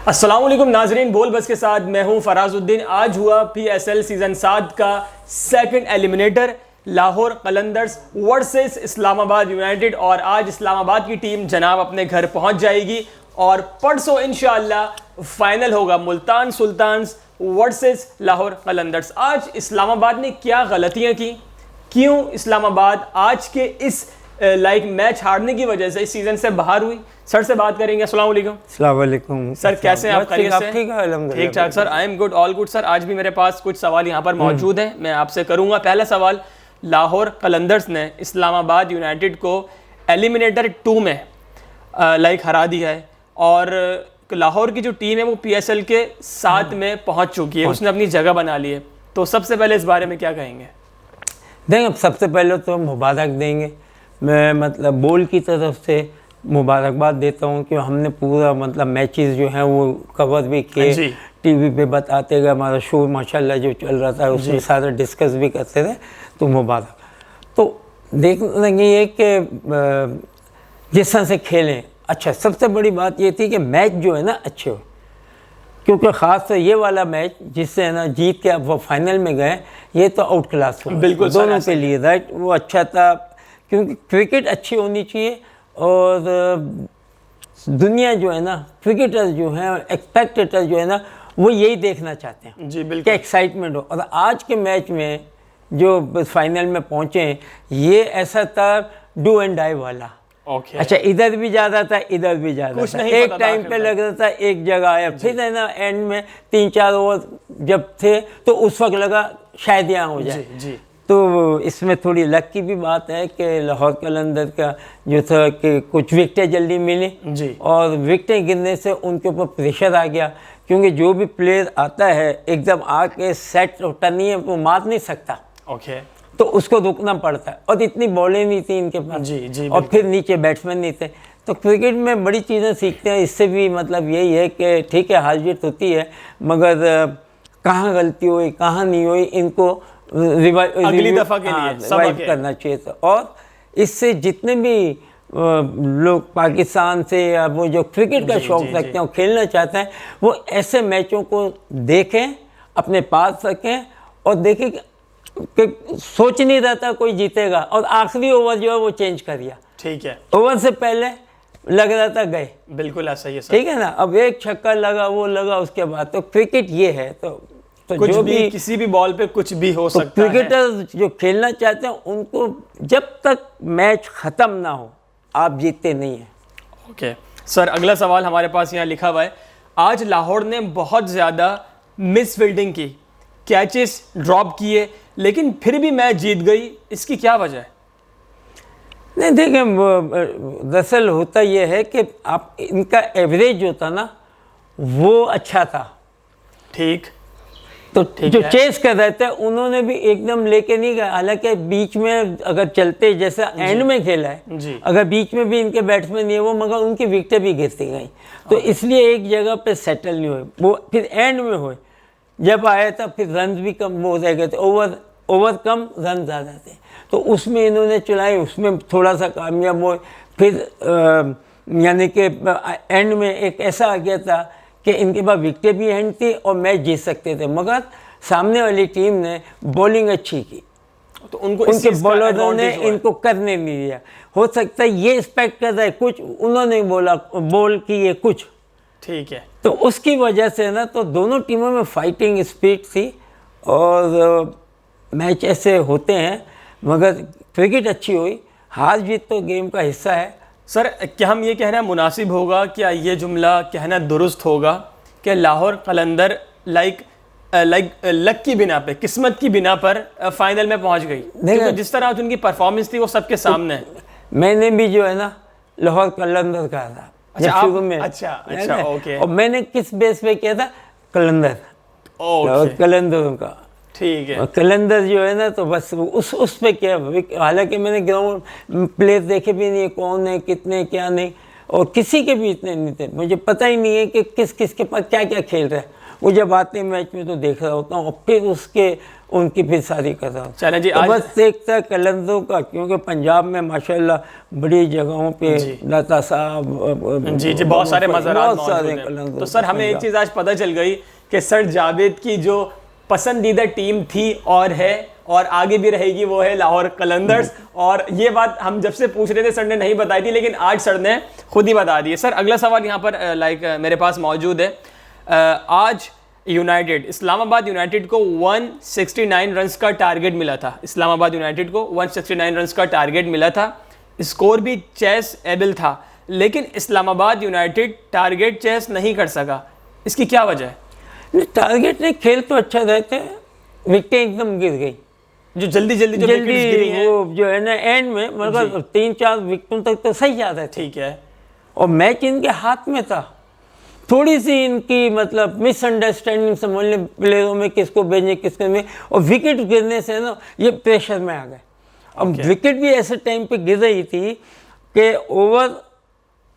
अस्सलाम वालेकुम नाजरीन, बोल बस के साथ मैं हूं फराजुद्दीन। आज हुआ PSL सीज़न 7 का second eliminator, Lahore Qalandars versus Islamabad United. और आज इस्लामाबाद की टीम जनाब अपने घर पहुंच जाएगी और परसों इंशाअल्लाह फाइनल होगा मुल्तान सुल्तान्स वर्सेस लाहौर कलंदर्स। आज इस्लामाबाद ने क्या गलतियां की, क्यों इस्लामाबाद आज के इस मैच हारने की वजह से इस सीज़न से बाहर हुई, सर से बात करेंगे। अस्सलाम वालेकुम। अस्सलाम वालेकुम सर, कैसे हैं आप? खैरियत से? ठीक ठाक sir, I am good, all good sir. आज भी मेरे पास कुछ सवाल यहाँ पर मौजूद हैं, मैं आपसे करूँगा। पहला सवाल, लाहौर कलंदर्स ने इस्लामाबाद यूनाइटेड को एलिमिनेटर 2 में हरा दिया है और लाहौर की जो टीम है वो PSL के 7 में पहुँच चुकी है, उसने अपनी जगह बना ली है। तो सबसे पहले इस बारे में क्या कहेंगे? देखें, सबसे पहले तो मुबारक देंगे। मैं बोल की तरफ से मुबारकबाद देता हूँ कि हमने पूरा मैचेस जो हैं वो कवर भी किए, टीवी पे बताते गए। हमारा शो माशाल्लाह जो चल रहा था उसमें सारा डिस्कस भी करते थे, तो मुबारक। तो देखने ये कि जिस तरह से खेलें, अच्छा, सबसे बड़ी बात ये थी कि मैच जो है ना अच्छे हो, क्योंकि ख़ास तो ये वाला मैच जिससे है ना जीत के अब वो फाइनल में गए, ये तो आउट क्लास हुआ बिल्कुल दोनों के लिए, राइट। वो अच्छा था क्योंकि क्रिकेट अच्छी होनी चाहिए और दुनिया जो है ना, क्रिकेटर जो हैं और एक्सपेक्टेटर जो है ना, वो यही देखना चाहते हैं जी बिल्कुल, कि एक्साइटमेंट हो। और आज के मैच में जो फाइनल में पहुँचे, ये ऐसा था डू एंड डाई वाला। अच्छा, इधर भी जा रहा था, इधर भी जा रहा था, एक टाइम पे लग रहा था एक जगह आया, फिर है ना एंड में 3-4 ओवर जब थे तो उस वक्त लगा शायद यहाँ हो जाए। जी। तो इसमें थोड़ी लक की भी बात है कि लाहौर कलंदर का जो था कि कुछ विकेटें जल्दी मिली और विकेटें गिरने से उनके ऊपर प्रेशर आ गया, क्योंकि जो भी प्लेयर आता है एकदम आके सेट होता नहीं है, वो मार नहीं सकता। तो उसको रुकना पड़ता है और इतनी बॉलें नहीं थी इनके पास। जी, और फिर नीचे बैट्समैन नहीं थे। तो क्रिकेट में बड़ी चीज़ें सीखते हैं, इससे भी यही है कि ठीक है हार जीत होती है, मगर कहाँ गलती हुई कहाँ नहीं हुई, इनको अगली दफ़ा के लिए रिवाइव करना चाहिए था। और इससे जितने भी लोग पाकिस्तान से या वो जो क्रिकेट का शौक़ रखते हैं, खेलना चाहते हैं, वो ऐसे मैचों को देखें, अपने पास रखें और देखें कि सोच नहीं रहता कोई जीतेगा और आखिरी ओवर जो है वो चेंज कर दिया। ठीक है, ओवर से पहले लग रहा था गए, बिल्कुल ऐसा ही है सर। ठीक है ना। अब एक छक्का लगा, वो लगा, उसके बाद तो क्रिकेट ये है। तो कुछ जो भी किसी भी बॉल पे कुछ भी हो सकता है। क्रिकेटर जो खेलना चाहते हैं उनको जब तक मैच ख़त्म ना हो आप जीतते नहीं हैं। ओके सर, अगला सवाल हमारे पास यहाँ लिखा हुआ है, आज लाहौर ने बहुत ज़्यादा मिस फील्डिंग की, कैचेस ड्रॉप किए, लेकिन फिर भी मैच जीत गई, इसकी क्या वजह है? नहीं, देखें, दरअसल होता यह है कि आप इनका एवरेज जो था ना वो अच्छा था, ठीक। तो जो चेस कर रहे थे उन्होंने भी एकदम लेके नहीं गए। हालांकि बीच में अगर चलते, जैसे एंड में खेला है, अगर बीच में भी इनके बैट्समैन नहीं है वो, मगर उनकी विकेटें भी गिरती गई, तो इसलिए एक जगह पे सेटल नहीं हुए। वो फिर एंड में हुए, जब आया था फिर रन भी कम हो रह गए थे, ओवर कम रन ज़्यादा थे, तो उसमें इन्होंने चलाए, उसमें थोड़ा सा कामयाब हुए। फिर यानी कि एंड में एक ऐसा आ गया था कि इनके पास विकेटें भी एंड थी और मैच जीत सकते थे, मगर सामने वाली टीम ने बॉलिंग अच्छी की, तो उनके बॉलरों ने इनको करने नहीं दिया। हो सकता है ये एक्सपेक्ट कर रहा है कुछ, उन्होंने बोला बॉल की ये कुछ, ठीक है, तो उसकी वजह से ना तो दोनों टीमों में फाइटिंग स्पिरिट थी और मैच ऐसे होते हैं, मगर क्रिकेट अच्छी हुई। हार जीत तो गेम का हिस्सा है। सर, क्या हम ये कहना मुनासिब होगा, क्या ये जुमला कहना दुरुस्त होगा कि लाहौर कलंदर लक की बिना पे, किस्मत की बिना पर फाइनल में पहुंच गई? क्योंकि जिस तरह आज उनकी परफॉर्मेंस थी वो सबके सामने है। मैंने भी जो है ना लाहौर कलंदर कहा था। अच्छा, शुरू में। अच्छा, ओके। और मैंने किस बेस पे किया था? कलंदर, कलंदरों का, ठीक है। कलंदर जो है ना, तो बस उस पे क्या, हालांकि मैंने ग्राउंड प्लेयर देखे भी नहीं, कौन है कितने क्या नहीं, और किसी के भी इतने नहीं थे, मुझे पता ही नहीं है कि किस किस के पास क्या क्या खेल रहा है। वो जब आते हैं मैच में तो देख रहा होता हूँ, और फिर उनकी फिर शादी कर रहा हूँ। चलें जी, तो आज बस देखता है कलंदरों का, क्योंकि पंजाब में माशाल्लाह बड़ी जगहों पे लता साहब जी जी बहुत सारे मज़ारात बहुत सारे मौजूद हैं। कलंदरों तो सर हमें एक चीज़ आज पता चल गई कि सर जावेद की जो पसंदीदा टीम थी और है और आगे भी रहेगी वो है लाहौर कलंदर्स। और ये बात हम जब से पूछ रहे थे सर ने नहीं बताई थी, लेकिन आज सर ने खुद ही बता दी है। सर अगला सवाल यहाँ पर मेरे पास मौजूद है। आज यूनाइटेड इस्लामाबाद यूनाइटेड को 169 रन्स का टारगेट मिला था। इस्लामाबाद यूनाइटेड को 169 रन्स का टारगेट मिला था, स्कोर भी चेस एबल था, लेकिन इस्लामाबाद यूनाइटेड टारगेट चेस नहीं कर सका। इसकी क्या वजह है? टारगेट ने खेल तो अच्छा रहते, विकेट एकदम गिर गई, जो जल्दी विकेट्स गिरी हैं। वो जो है ना एंड में मतलब 3-4 विकेटों तक तो सही जा रहे थे। ठीक है, और मैच इनके हाथ में था। थोड़ी सी इनकी मतलब मिसअंडरस्टैंडिंग समझ लें प्लेयरों में, किसको भेजने किसको नहीं, और विकेट गिरने से ना ये प्रेशर में आ गए। अब विकेट भी ऐसे टाइम पे गिर रही थी कि ओवर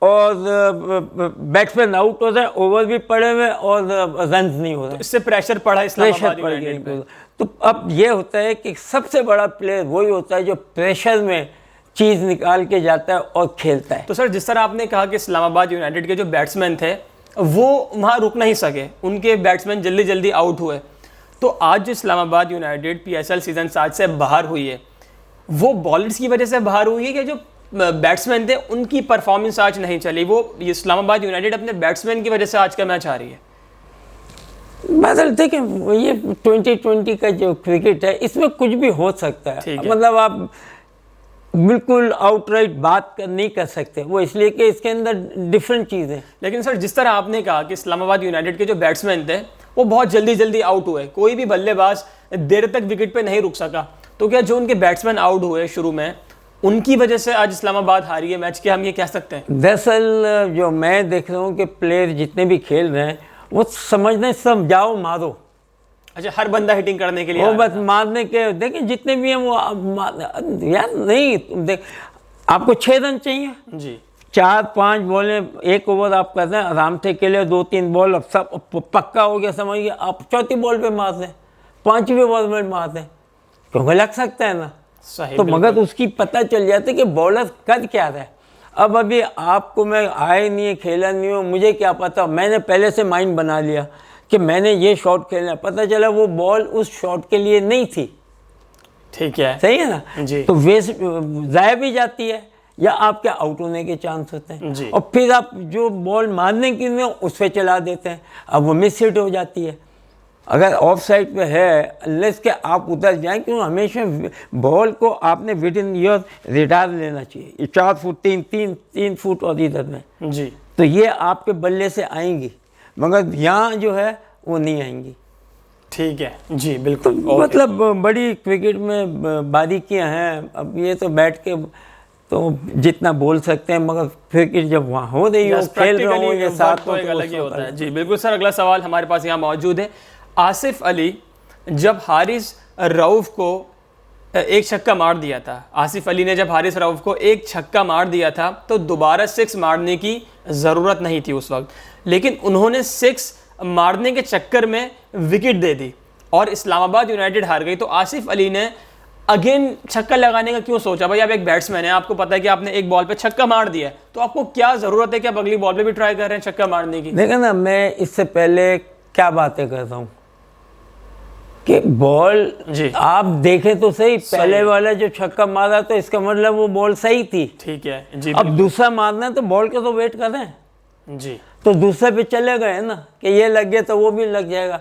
और बैट्समैन आउट हो रहे, ओवर भी पड़े हुए और रन नहीं हो रहे, इससे प्रेशर पड़ा इस्लामाबाद पड़ यूनाइटेड पे। तो अब ये होता है कि सबसे बड़ा प्लेयर वही होता है जो प्रेशर में चीज़ निकाल के जाता है और खेलता है। तो सर जिस तरह आपने कहा कि इस्लामाबाद यूनाइटेड के जो बैट्समैन थे वो वहाँ रुक नहीं सके, उनके बैट्समैन जल्दी जल्दी आउट हुए, तो आज जो इस्लामाबाद यूनाइटेड PSL सीज़न 7 से बाहर हुई है वो बॉलर्स की वजह से बाहर हुई है कि जो बैट्समैन थे उनकी परफॉर्मेंस आज नहीं चली, वो इस्लामाबाद यूनाइटेड अपने बैट्समैन की वजह से आज का मैच आ रही है? मतलब देखें, ये 2020 का जो क्रिकेट है इसमें कुछ भी हो सकता है। मतलब आप बिल्कुल आउटराइट बात नहीं कर सकते, वो इसलिए कि इसके अंदर डिफरेंट चीज़ है। लेकिन सर जिस तरह आपने कहा कि इस्लामाबाद यूनाइटेड के जो बैट्समैन थे वो बहुत जल्दी आउट हुए, कोई भी बल्लेबाज देर तक विकेट पे नहीं रुक सका, तो क्या जो उनके बैट्समैन आउट हुए शुरू में उनकी वजह से आज इस्लामाबाद हारी है मैच, क्या हम ये कह सकते हैं? दरअसल जो मैं देख रहा हूँ कि प्लेयर जितने भी खेल रहे हैं वो समझने सब जाओ मारो। अच्छा, हर बंदा हिटिंग करने के लिए वो बस मारने के, देखिए जितने भी हैं वो यार नहीं, देख आपको 6 रन चाहिए जी, 4-5 बॉलें, 1 ओवर आप कर रहे हैं आराम से के लिए, 2-3 बॉल अब सब पक्का हो गया समझिए, आप चौथी बॉल पे मार दें, 5वीं बॉल में मार दें, क्योंकि लग सकता है ना। सही, तो मगर उसकी पता चल जाती है कि बॉलर कर क्या रहा है। अब अभी आपको मैं आए नहीं है, खेला नहीं हूँ, मुझे क्या पता, मैंने पहले से माइंड बना लिया कि मैंने ये शॉट खेलना है, पता चला वो बॉल उस शॉट के लिए नहीं थी। ठीक है, सही है ना जी। तो वेस्ट ज़ाया भी जाती है या आपके आउट होने के चांस होते हैं जी। और फिर आप जो बॉल मारने की में उस पर चला देते हैं, अब वो मिस हिट हो जाती है। अगर ऑफ साइड पे है, अनलेस के आप उधर जाएं, क्यों हमेशा बॉल को आपने विद इन योर रेडार लेना चाहिए, 4 फुट 3 फुट और इधर में जी, तो ये आपके बल्ले से आएंगी, मगर यहाँ जो है वो नहीं आएंगी। ठीक है जी, बिल्कुल। मतलब बड़ी क्रिकेट में बारीकियाँ हैं। अब ये तो बैठ के तो जितना बोल सकते हैं, मगर क्रिकेट जब वहाँ हो रही हो, खेल रहे हो ये साथ तो एक अलग ही होता है। जी बिल्कुल सर, अगला सवाल हमारे पास यहाँ मौजूद है। आसिफ अली जब हारिस रऊफ को एक छक्का मार दिया था, आसिफ अली ने जब हारिस रऊफ को एक छक्का मार दिया था तो दोबारा 6 मारने की ज़रूरत नहीं थी उस वक्त, लेकिन उन्होंने 6 मारने के चक्कर में विकेट दे दी और इस्लामाबाद यूनाइटेड हार गई। तो आसिफ अली ने अगेन छक्का लगाने का क्यों सोचा? भाई आप एक बैट्समैन है, आपको पता है कि आपने एक बॉल पे छक्का मार दिया है, तो आपको क्या ज़रूरत है कि आप अगली बॉल पे भी ट्राई कर रहे हैं छक्का मारने की? देखा ना, मैं इससे पहले क्या बातें करता हूँ कि बॉल जी आप देखें तो सही, पहले वाला जो छक्का मारा तो इसका मतलब वो बॉल सही थी। ठीक है जी। अब दूसरा मारना है तो बॉल का तो वेट कर रहे हैं जी, तो दूसरे पे चले गए ना कि ये लग गया तो वो भी लग जाएगा,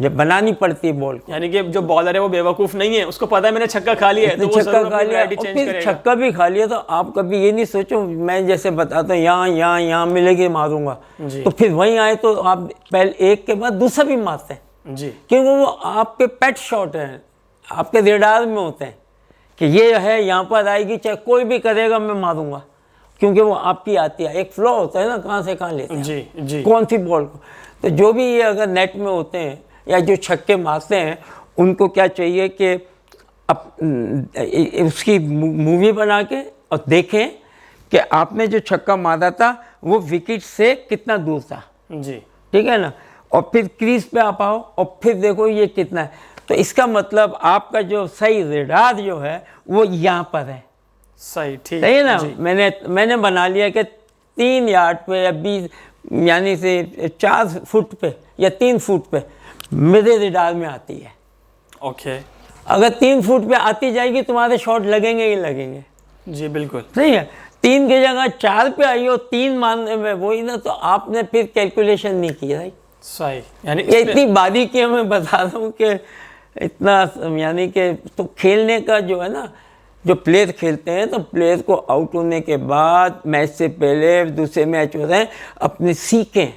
जब बनानी पड़ती है बॉल। यानी कि जो बॉलर है वो बेवकूफ़ नहीं है, उसको पता है मैंने छक्का खा लिया है तो वो छक्का खा लिया और चेंज फिर करेगा। छक्का भी खा लिया तो आप कभी ये नहीं सोचो, मैं जैसे बताता हूँ यहाँ मिलेगी मारूंगा, तो फिर वहीं आए तो आप पहले एक के बाद दूसरा भी मारते हैं जी, क्योंकि वो आपके पेट शॉट हैं, आपके रेडार में होते हैं कि ये है यहाँ पर आएगी, चाहे कोई भी करेगा मैं मारूंगा, क्योंकि वो आपकी आती है। एक फ्लो होता है ना, कहाँ से कहाँ लेते हैं जी जी, कौन सी बॉल को। तो जो भी ये अगर नेट में होते हैं या जो छक्के मारते हैं, उनको क्या चाहिए कि उसकी मूवी बना के और देखें कि आपने जो छक्का मारा था वो विकेट से कितना दूर था। जी ठीक है ना, और फिर क्रीज पे आप आओ और फिर देखो ये कितना है। तो इसका मतलब आपका जो सही रेडार जो है वो यहाँ पर है। सही, ठीक, सही है ना। मैंने बना लिया कि 3 यार्ड पे या 20 यानी से 4 फुट पे या 3 फुट पे मेरे रेडार में आती है। ओके, अगर 3 फुट पे आती जाएगी तुम्हारे शॉट लगेंगे ही लगेंगे। जी बिल्कुल सही है। 3 की जगह 4 पे आई हो 3 मानने में वही ना, तो आपने फिर कैलकुलेशन नहीं की भाई। सही, यानी ये इतनी बारीकी मैं बता रहा हूँ कि इतना यानी कि तो खेलने का जो है ना, जो प्लेयर खेलते हैं तो प्लेयर को आउट होने के बाद मैच से पहले दूसरे मैच हो रहे हैं अपने सीखें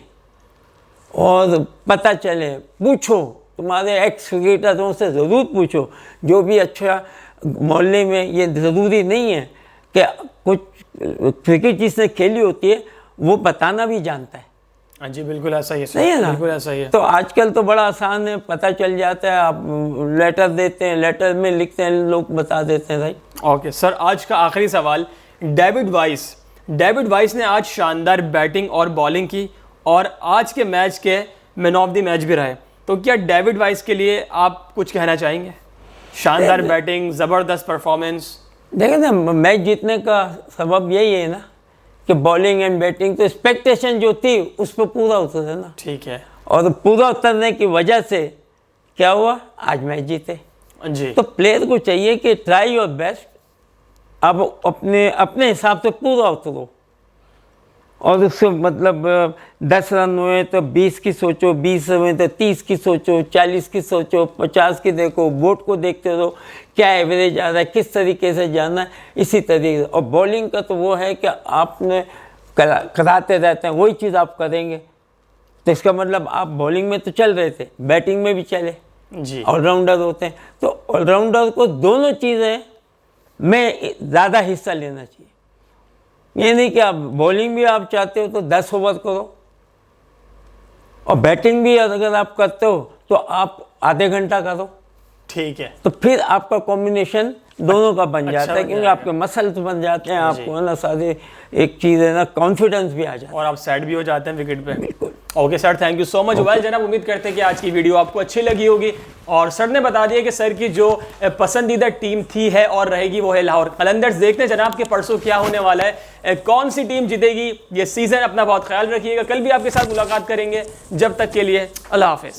और पता चले, पूछो तुम्हारे एक्स क्रिकेटरों से ज़रूर पूछो, जो भी अच्छा मोहल्ले में। ये ज़रूरी नहीं है कि कुछ क्रिकेट जिसने खेली होती है वो बताना भी जानता है। हाँ जी, बिल्कुल ऐसा ही है, सही है ना, बिल्कुल ऐसा ही है। तो आजकल तो बड़ा आसान है, पता चल जाता है, आप लेटर देते हैं, लेटर में लिखते हैं, लोग बता देते हैं भाई। ओके सर, आज का आखिरी सवाल, डेविड वाइस ने आज शानदार बैटिंग और बॉलिंग की और आज के मैच के मैन ऑफ द मैच भी रहे, तो क्या डेविड वाइस के लिए आप कुछ कहना चाहेंगे? शानदार बैटिंग, ज़बरदस्त परफॉर्मेंस। देखिए ना, मैच जीतने का सबब यही है ना कि बॉलिंग एंड बैटिंग, तो एक्सपेक्टेशन जो थी उस पर पूरा उतरे ना। ठीक है, और पूरा उतरने की वजह से क्या हुआ, आज मैच जीते जी। तो प्लेयर को चाहिए कि ट्राई योर बेस्ट, अब अपने हिसाब से पूरा उतरो और उससे मतलब 10 रन हुए तो 20 की सोचो, 20 हुए तो 30 की सोचो, 40 की सोचो, 50 की देखो, बोर्ड को देखते रहो क्या एवरेज आ रहा है, किस तरीके से जाना है, इसी तरीके से। और बॉलिंग का तो वो है कि आपने कराते रहते हैं, वही चीज़ आप करेंगे, तो इसका मतलब आप बॉलिंग में तो चल रहे थे, बैटिंग में भी चले जी। ऑलराउंडर होते हैं, तो ऑलराउंडर को दोनों चीज़ें में ज़्यादा हिस्सा लेना चाहिए। ये नहीं कि आप बॉलिंग भी आप चाहते हो तो 10 ओवर करो और बैटिंग भी अगर आप करते हो तो आप आधे घंटा करो, ठीक है, तो फिर आपका कॉम्बिनेशन दोनों का बन जाता है, क्योंकि आपके मसल्स बन जाते हैं, आपको है ना सारे एक चीज़ है ना, कॉन्फिडेंस भी आ जाता है और आप सेट भी हो जाते हैं विकेट पे। बिल्कुल। Okay sir, thank you so much. Well जनाब, उम्मीद करते हैं कि आज की वीडियो आपको अच्छी लगी होगी और सर ने बता दिया कि सर की जो पसंदीदा टीम थी है और रहेगी वो है लाहौर कलंदर्स। देखते हैं जनाब कि परसों क्या होने वाला है, कौन सी टीम जीतेगी ये सीजन। अपना बहुत ख्याल रखिएगा, कल भी आपके साथ मुलाकात करेंगे, जब तक के लिए अल्लाह हाफिज़।